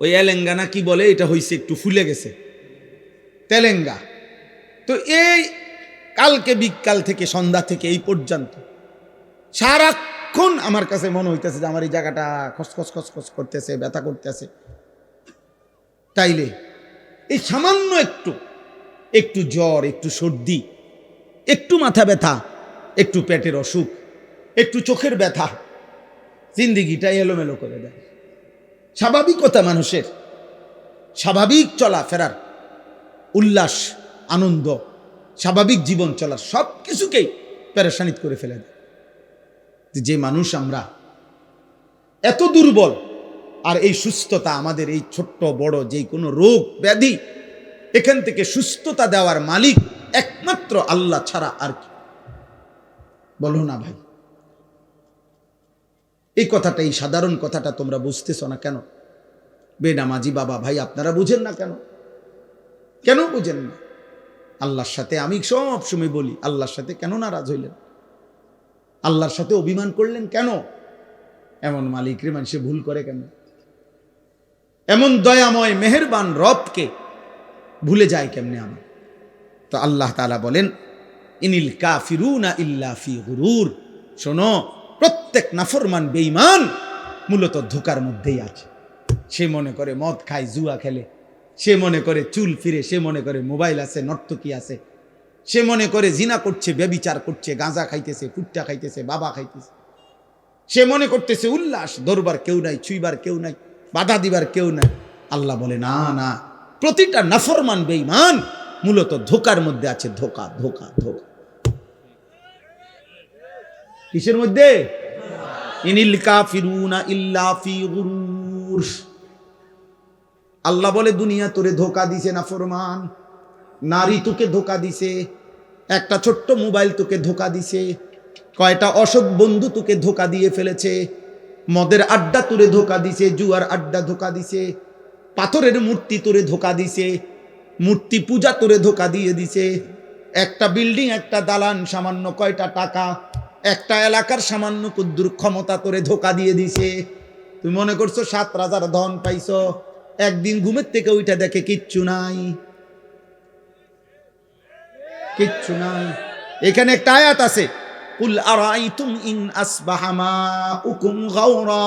ওই এলেঙ্গানা কি বলে, এটা হইছে একটু ফুলে গেছে, তেলেঙ্গা। তো এই কালকে বিকাল থেকে সন্ধ্যা থেকে এই পর্যন্ত সারাক্ষণ আমার কাছে মনে হইতেছে যে আমার এই জায়গাটা খসখস খসখস করতেছে, ব্যথা করতেছে। তাইলে এই সামান্য একটু জ্বর, একটু সর্দি, একটু মাথা ব্যথা, একটু পেটের অসুখ, একটু চোখের ব্যথা, জিন্দিগিটা এলোমেলো করে দেয়। স্বাভাবিকতা মানুষের, স্বাভাবিক চলা ফেরার, উল্লাস, আনন্দ, স্বাভাবিক জীবন চলার সব কিছুকেই পেরেশানিত করে ফেলে দেয়। যে মানুষ আমরা এত দুর্বল, আর এই সুস্থতা আমাদের, এই ছোট্ট বড় যে কোনো রোগ ব্যাধি, এখান থেকে সুস্থতা দেওয়ার মালিক একমাত্র আল্লাহ ছাড়া আর কি? বলো না ভাই, এই কথাটা, এই সাধারণ কথাটা তোমরা বুঝতেছ না কেন? বেনামাজি বাবা ভাই, আপনারা বুঝেন না কেন? কেন বুঝেন না? আল্লাহর সাথে আমি সব সময় বলি, আল্লাহর সাথে কেন নারাজ হইলেন? আল্লাহর সাথে অভিমান করলেন কেন? এমন মালিকরে মানুষে ভুল করে কেন? এমন দয়াময় মেহেরবান রবকে ভুলে যায় কেমনে আমার? তো আল্লাহ তাআলা বলেন, ইনিল কাফিরুনা ইল্লা ফি গুরুর। শোনো, প্রত্যেক নাফরমান বেঈমান মূলত ধোকার মধ্যেই আছে। সে মনে করে মদ খায়, জুয়া খেলে, সে মনে করে চুল ফিরে, সে মনে করে মোবাইল আছে, নর্তকী আছে, সে মনে করে জিনা করছে, ব্যভিচার করছে, গাঁজা খাইতেছে, ফুট্টা খাইতেছে, বাবা খাইতেছে, সে মনে করতেছে উল্লাস, ধরবার কেউ নাই, ছুইবার কেউ নাই, বাধা দিবার কেউ নাই। আল্লাহ বলে, না না, প্রতিটা নাফরমান বেঈমান মূলত ধোকার মধ্যে আছে। ধোকা, ধোকা, ধোকা। কিসের মধ্যে? ইনিল কাফিরুনা ইল্লা ফি গুরুর। আল্লাহ বলে, দুনিয়া তোরে ধোকা দিছে নাফরমান, নারী তোকে ধোকা দিছে, একটা ছোট্ট মোবাইল তোকে ধোকা দিছে, কয়টা অসৎ বন্ধু তোকে ধোকা দিয়ে ফেলেছে, মদের আড্ডা তোরে ধোকা দিছে, জুয়ার আড্ডা ধোকা দিছে, পাথরের মূর্তি তোরে ধোকা দিছে, মূর্তি পূজা তোরে ধোকা দিয়ে দিছে, একটা বিল্ডিং, একটা দালান, সামান্য কয়টা টাকা, একটা এলাকার সামান্য কুদ্দুর ক্ষমতা তোরে ধোকা দিয়ে দিছে। তুমি মনে করছো 7 রাজার ধন পাইছো, একদিন ঘুমের থেকে ওইটা দেখে কিচ্ছু নাই, কিচ্ছু নাই। এখানে একটা আয়াত আছে, কুল আরাইতুম ইন আসবাহা মাউকুম গাওরা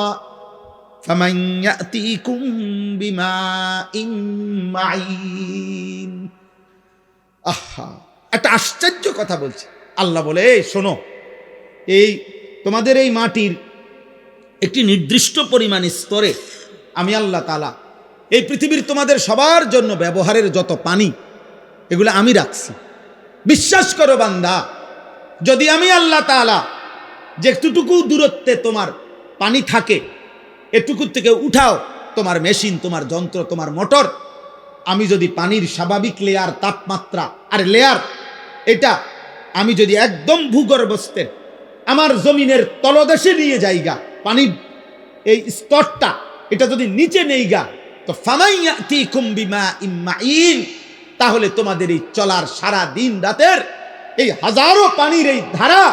ফামান ইয়াতিকুম বিমাইন মাইন। আহা, একটা আশ্চর্য কথা বলছে আল্লাহ। বলে, এই শোনো, এই তোমাদের এই মাটির একটি নির্দিষ্ট পরিমাণ স্তরে আমি আল্লাহ তাআলা এই পৃথিবীর তোমাদের সবার জন্য ব্যবহারের যত পানি এগুলো আমি রাখছি। বিশ্বাস করো বান্দা, যদি আমি আল্লাহ তাআলা যেটুকু দূরত্বে তোমার পানি থাকে এটুকুর থেকে উঠাও তোমার মেশিন, তোমার যন্ত্র, তোমার মোটর, আমি যদি পানির স্বাভাবিক লেয়ার তাপমাত্রা আর লেয়ার এটা আমি যদি একদম ভূগর্ভস্থের আমার জমিনের তলদেশে নিয়ে যাইগা, পানির এই স্তরটা এটা যদি নিচে নেইগা, তো ফামাইয়াতিকুম বিমাইন মাইন, তাহলে তোমাদের এই চলার সারা দিন রাতের এই হাজারো পানির এই ধারা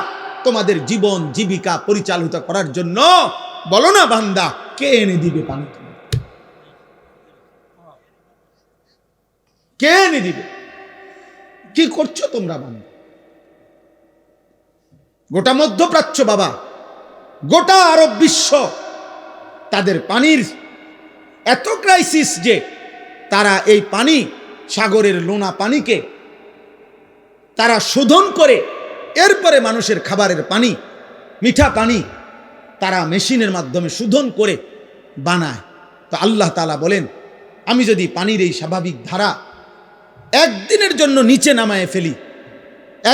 তোমাদের জীবন জীবিকা পরিচালিত করার জন্য, বলো না বান্দা, কে এনে দিবে পানি? কে এনে দিবে? কি করছো তোমরা বান্দা? গোটা মধ্যপ্রাচ্য বাবা, গোটা আরব বিশ্ব, তাদের পানির এত ক্রাইসিস যে তারা এই পানি, সাগরের লোনা পানিকে তারা শোধন করে এরপরে মানুষের খাবারের পানি, মিঠা পানি তারা মেশিনের মাধ্যমে শোধন করে বানায়। তো আল্লাহ তাআলা বলেন, আমি যদি পানির এই স্বাভাবিক ধারা একদিনের জন্য নিচে নামায় ফেলি,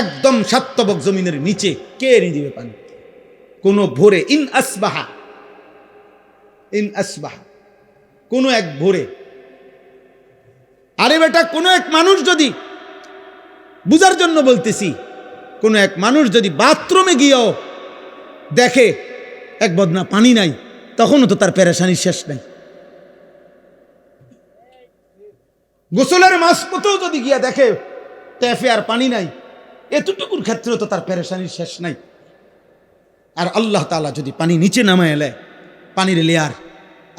একদম সাতবক জমিনের নিচে, কে এনে দিবে পানি? কোন ভোরে ইন আসবাহা, কোন এক ভোরে, আরে বেটা, কোন এক মানুষ যদি, বুঝার জন্য বলতেছি, কোন এক মানুষ যদি বাথরুমে গিয়েও দেখে এক বদনা পানি নাই, তখনও তো তার পেরেশানির শেষ নাই। গোসলের মাঝপথেও যদি গিয়া দেখে ট্যাপে আর পানি নাই, এতটুকুর ক্ষেত্রে তো তার পেরেশানির শেষ নাই। আর আল্লাহ তাআলা যদি পানি নিচে নামায় এলে, পানির লেয়ার,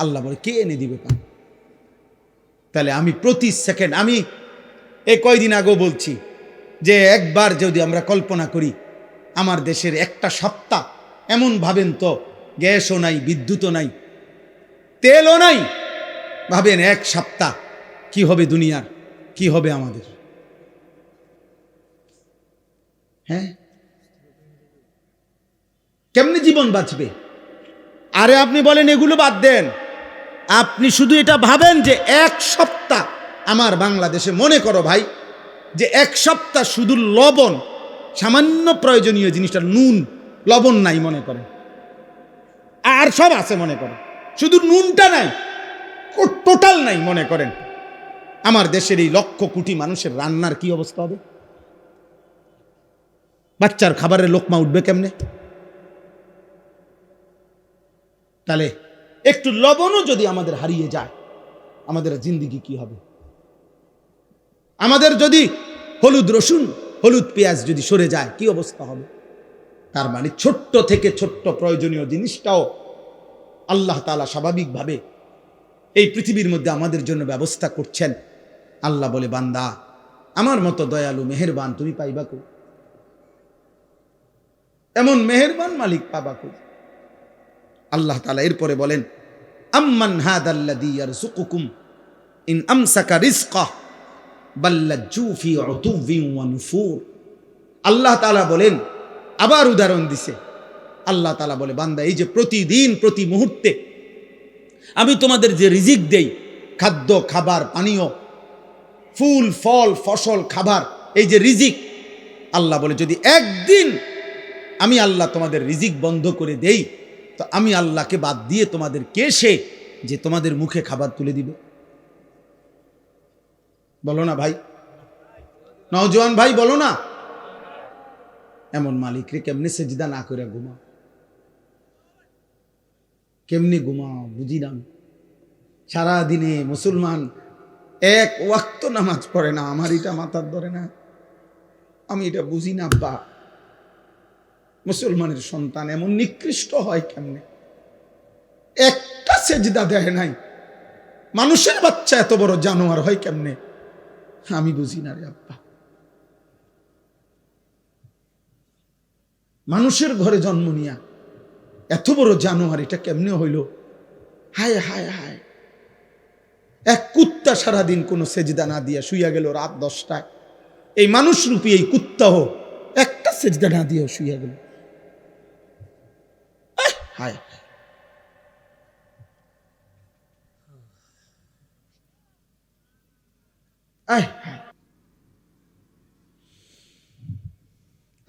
আল্লাহ বলে কে এনে দিবে পানি? তাহলে আমি প্রতি সেকেন্ড, আমি এই কয়দিন আগেও বলছি যে একবার যদি আমরা কল্পনা করি আমার দেশের একটা সপ্তাহ, এমন ভাবেন তো গ্যাসও নাই, বিদ্যুৎও নাই, তেলও নাই, ভাবেন এক সপ্তাহ কি হবে দুনিয়ার, কি হবে আমাদের? হ্যাঁ, কেমনে জীবন বাঁচবে? আরে আপনি বলেন এগুলো বাদ দেন, আপনি শুধু এটা ভাবেন যে এক সপ্তাহ আমার বাংলাদেশে, মনে করো ভাই যে এক সপ্তাহ শুধু লবণ, সামান্য প্রয়োজনীয় জিনিসটা নুন লবণ নাই মনে করেন, আর সব আছে মনে করেন, শুধু নুনটা নাই, টোটাল নাই মনে করেন, আমার দেশের এই লক্ষ কোটি মানুষের রান্নার কি অবস্থা হবে? বাচ্চার খাবারের লোকমা উঠবে কেমনে? তাহলে একটু লবণও যদি আমাদের হারিয়ে যায়, আমাদের জিন্দিগি কি হবে? আমাদের যদি হলুদ রসুন, হলুদ পেঁয়াজ যদি সরে যায়, কি অবস্থা হবে? তার মানে ছোট্ট থেকে ছোট্ট প্রয়োজনীয় জিনিসটাও আল্লাহ তাআলা স্বাভাবিকভাবে এই পৃথিবীর মধ্যে আমাদের জন্য ব্যবস্থা করছেন। আল্লাহ বলে, বান্দা, আমার মতো দয়ালু মেহেরবান তুমি পাইবা কই? এমন মেহেরবান মালিক পাবা কই? আল্লাহ তাআলা এরপরে বলেন, আম্মান হাদাল্লাযী ইয়ারযুকুকুম ইন আমসাকা রিজকাহ বাল্লাজ্জু ফি উতুবিন ওয়া নুফুর। আল্লাহ তাআলা বলেন, আবার উদাহরণ দিছে। আল্লাহ তাআলা বলে, বান্দা, এই যে প্রতিদিন প্রতি মুহূর্তে আমি তোমাদের যে রিজিক দেই, খাদ্য, খাবার, পানীয়, ফুল, ফল, ফসল, খাবার, এই যে রিজিক, আল্লাহ বলে যদি একদিন আমি আল্লাহ তোমাদের রিজিক বন্ধ করে দেই, তো আমি আল্লাহকে বাদ দিয়ে তোমাদের কে সে যে তোমাদের মুখে খাবার তুলে দিবে? বলো না ভাই, নওজোয়ান ভাই, বলো না। এমন মালিকরে কেমনে সেজদা না করে ঘুমাও? কেমনে ঘুমাও বুঝি না। সারাদিনে মুসলমান এক ওয়াক্ত নামাজ পড়ে না, আমার এটা মাথার ধরে না, আমি এটা বুঝি না। আব্বা, মুসলমানের সন্তান এমন নিকৃষ্ট হয় কেমনে? একটা সেজদা দেয় নাই। মানুষের বাচ্চা এত বড় জানোয়ার হয় কেমনে? আমি বুঝি না রে আব্বা। মানুষের ঘরে জন্ম নিয়া এত বড় জানোয়ার, এটা কেমনে হইল? হায় হায় হায়। এক কুত্তা সারাদিন কোনো সেজদা না দিয়া শুইয়া গেল রাত 10টায়। এই মানুষ রূপী এই কুত্তাও একটা সেজদা না দিয়া শুইয়া গেল। হায়,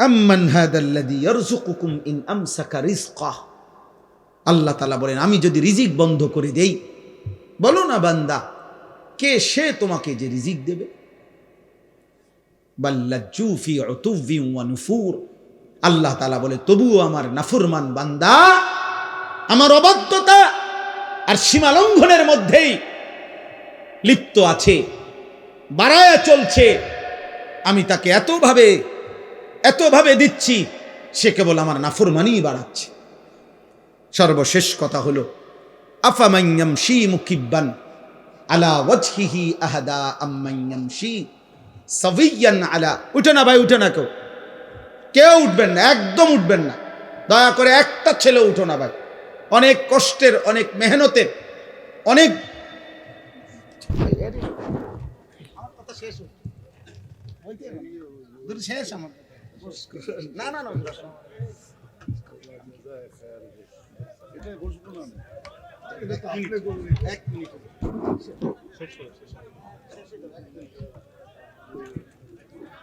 আম্মান হাদাল্লাযী ইয়ারযুকুকুম ইন আমসাকা রিজকাহ, আল্লাহ তাআলা বলেন আমি যদি রিজিক বন্ধ করে দেই, বলো না বান্দা কে সে তোমাকে যে রিজিক দেবে। বাল্লাজ্জু ফি উতুవ్বিন ওয়া নুফুর, আল্লাহ তাআলা বলে তবুও আমার নাফরমান বান্দা আমার অবাধ্যতা আর সীমা লঙ্ঘনের মধ্যেই লিপ্ত আছে, বাড়ায়া চলছে। আমি তাকে এতভাবে দিচ্ছি, সে কেবল আমার নাফরমানিই বাড়াচ্ছে। সর্বশেষ কথা হলো আফামান ইয়ামশি মুকিব্বান আলা ওয়াজহিহি আহাদা আম্মান ইয়ামশি সাবিয়ান আলা। উঠে না ভাই, উঠে না, কেউ উঠবেন না, একদম উঠবেন না, দয়া করে একটা ছেলে উঠো না ভাই। অনেক কষ্টের, অনেক মেহনতের, অনেক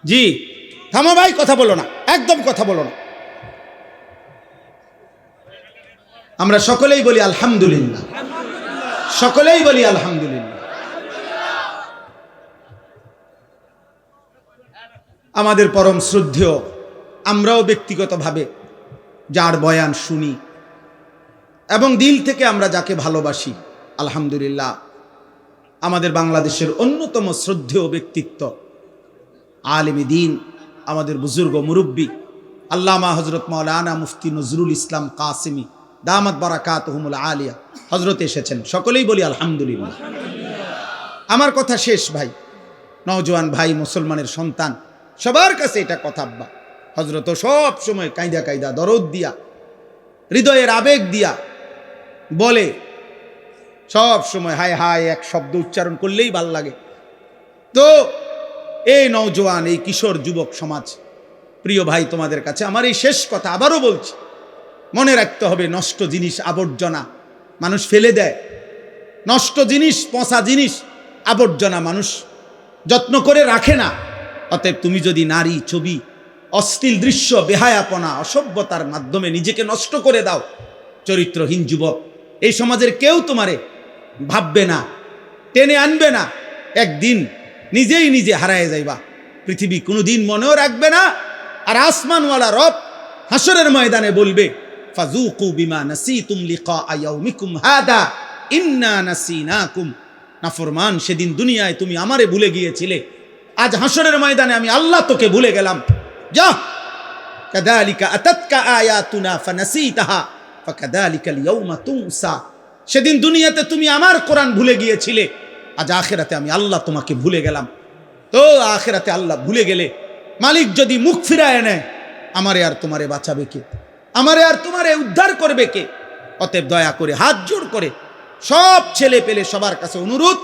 জি থামো ভাই, কথা বলো না, একদম কথা বলো না। আমরা সকলেই বলি আলহামদুলিল্লাহ, সকলেই বলি আলহামদুলিল্লাহ। আমাদের পরম শ্রদ্ধেয়, আমরাও ব্যক্তিগতভাবে যার বয়ান শুনি এবং দিল থেকে আমরা যাকে ভালোবাসি, আলহামদুলিল্লাহ, আমাদের বাংলাদেশের অন্যতম শ্রদ্ধেয় ব্যক্তিত্ব, আলেমে দ্বীন, আমাদের বুজুর্গ মুরব্বী আল্লামা হযরত মাওলানা মুফতি নজরুল ইসলাম কাসেমী দামাত বারাকাতুহুমুল আলিয়া হযরত এসেছেন। সকলেই বলি আলহামদুলিল্লাহ। আমার কথা শেষ ভাই, নওজোয়ান ভাই, মুসলমানের সন্তান, সবার কাছে এটা কথা আব্বা। হযরত সব সময় কায়দা কায়দা দরদ দিয়া, হৃদয়ের আবেগ দিয়া বলে, সব সময় হায় হায় এক শব্দ উচ্চারণ করলেই ভাল লাগে। তো এই নওজোয়ান, এই কিশোর যুবক সমাজ, প্রিয় ভাই, তোমাদের কাছে আমার এই শেষ কথা আবারও বলছি, মনে রাখতে হবে নষ্ট জিনিস, আবর্জনা মানুষ ফেলে দেয়। নষ্ট জিনিস, পচা জিনিস, আবর্জনা মানুষ যত্ন করে রাখে না। অতএব তুমি যদি নারী, ছবি, অশ্লীল দৃশ্য, বেহায়াপনা, অসভ্যতার মাধ্যমে নিজেকে নষ্ট করে দাও, চরিত্রহীন যুবক, এই সমাজের কেউ তোমারে ভাববে না, টেনে আনবে না। একদিন নিজেই নিজে হারায় যাইবা, পৃথিবী কোনোদিন মনেও রাখবে না। আর আসমানওয়ালা রব হাসরের ময়দানে বলবে, ফাযুকু বিমা নাসিতুম লিকা ইয়াউমিকুম হাদা ইন্না নাসিনাকুম। নাফরমান, সেদিন দুনিয়ায় তুমি আমারে ভুলে গিয়েছিলে, আজ হাসরের ময়দানে আমি আল্লাহ তোকে ভুলে গেলাম। যা কাযালিকা আতাতকা আয়াতুনা ফানাসিতাহা ফাকাযালিকাল ইয়াউমা তুনসা। সেদিন দুনিয়াতে তুমি আমার কোরআন ভুলে গিয়েছিলে, আজ আখিরাতে আমি আল্লাহ তোমাকে ভুলে গেলাম। তো আখিরাতে আল্লাহ ভুলে গেলে মালিক যদি মুখ ফিরায় নেয়, আমারে আর তোমারে বাঁচাবে কে? আমারে আর তোমারে উদ্ধার করবে কে? অতএব দয়া করে হাত জোড় করে সব ছেলে পেলে সবার কাছে অনুরোধ,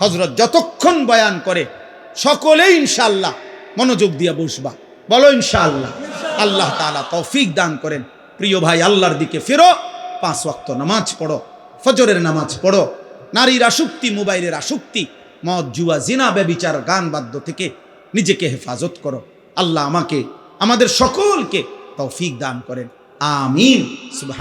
হযরত যতক্ষণ বয়ান করে সকলেই ইনশাআল্লাহ মনোযোগ দিয়ে বসবা। বলো ইনশাআল্লাহ। আল্লাহ তাআলা তৌফিক দান করেন। প্রিয় ভাই, আল্লাহর দিকে ফেরো, 5 ওয়াক্ত নামাজ পড়ো, ফজরের নামাজ পড়ো, নারীর আসক্তি, মোবাইলের আসক্তি, মদ, জুয়া, জিনা, ব্যভিচার, গান বাদ্য থেকে নিজেকে হেফাজত করো। আল্লাহ আমাকে, আমাদের সকলকে তৌফিক দান করেন। আমিন। সুবহান।